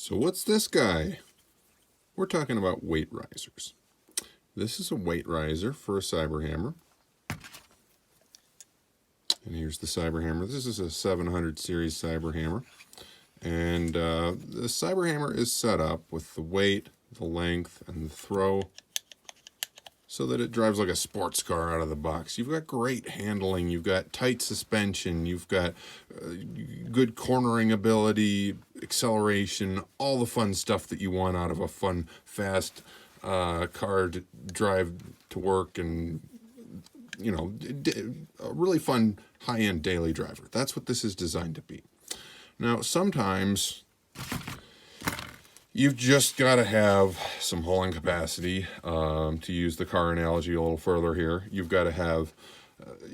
So what's this guy? We're talking about weight risers. This is a weight riser for a CyberHammer. And here's the CyberHammer. This is a 700 series CyberHammer. And the CyberHammer is set up with the weight, the length, and the throw so that it drives like a sports car out of the box. You've got great handling, you've got tight suspension, you've got good cornering ability, acceleration, all the fun stuff that you want out of a fun, fast car to drive to work, and you know, a really fun high-end daily driver. That's what this is designed to be. Now, sometimes you've just got to have some hauling capacity. To use the car analogy a little further here, you've got to have,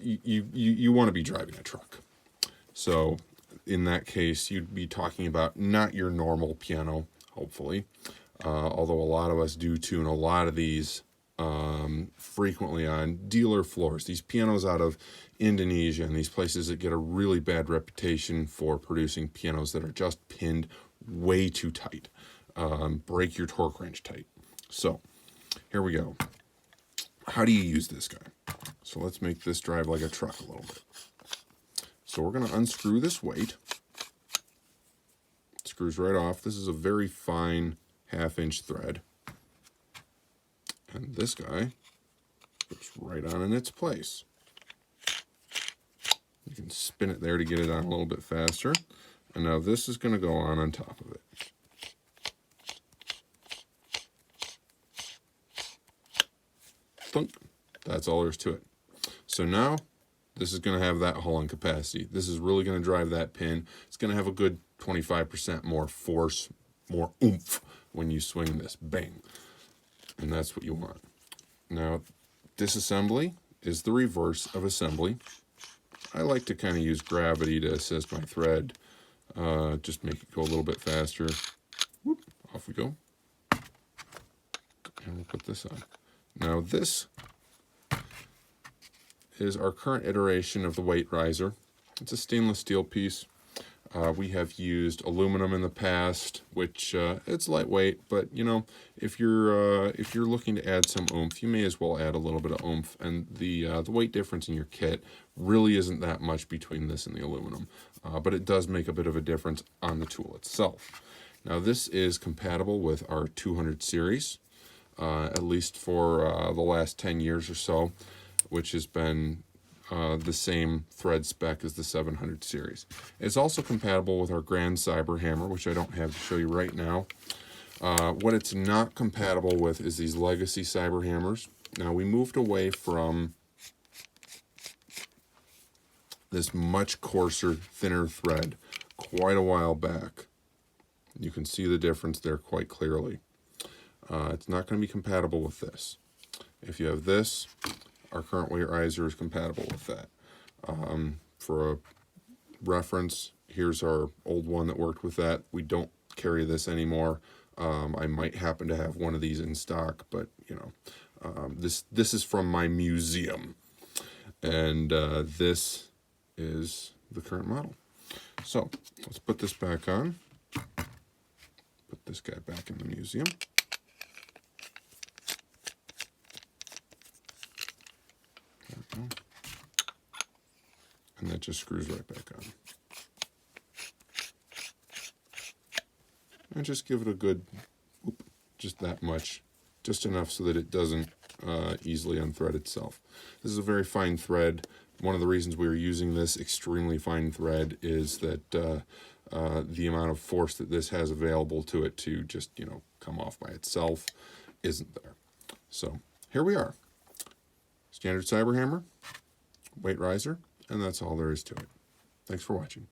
you want to be driving a truck. So in that case, you'd be talking about not your normal piano, hopefully, although a lot of us do tune a lot of these frequently on dealer floors. These pianos out of Indonesia and these places that get a really bad reputation for producing pianos that are just pinned way too tight. Break your torque wrench tight. So here we go. How do you use this guy? So let's make this drive like a truck a little bit. So we're going to unscrew this weight. It screws right off. This is a very fine 1/2-inch thread. And this guy puts right on in its place. You can spin it there to get it on a little bit faster. And now this is going to go on top of it. Thunk. That's all there is to it. So now this is going to have that hauling capacity. This is really going to drive that pin. It's going to have a good 25% more force, more oomph when you swing this. Bang. And that's what you want. Now, disassembly is the reverse of assembly. I like to kind of use gravity to assist my thread. Just make it go a little bit faster. Whoop, off we go. And we'll put this on. Now this is our current iteration of the weight riser. It's a stainless steel piece. We have used aluminum in the past, which it's lightweight, but you know, if you're looking to add some oomph, you may as well add a little bit of oomph. And the weight difference in your kit really isn't that much between this and the aluminum, but it does make a bit of a difference on the tool itself. Now this is compatible with our 200 series, at least for the last 10 years or so, which has been the same thread spec as the 700 series. It's also compatible with our Grand CyberHammer, which I don't have to show you right now. What it's not compatible with is these legacy CyberHammers. Now, we moved away from this much coarser, thinner thread quite a while back. You can see the difference there quite clearly. It's not going to be compatible with this. If you have this, our current weight riser is compatible with that. For a reference, here's our old one that worked with that. We don't carry this anymore. I might happen to have one of these in stock, but you know, this is from my museum, and this is the current model. So let's put this back on. Put this guy back in the museum. And that just screws right back on. And just give it a good, just that much, just enough so that it doesn't easily unthread itself. This is a very fine thread. One of the reasons we are using this extremely fine thread is that the amount of force that this has available to it to just, you know, come off by itself isn't there. So here we are. Standard CyberHammer, weight riser, and that's all there is to it. Thanks for watching.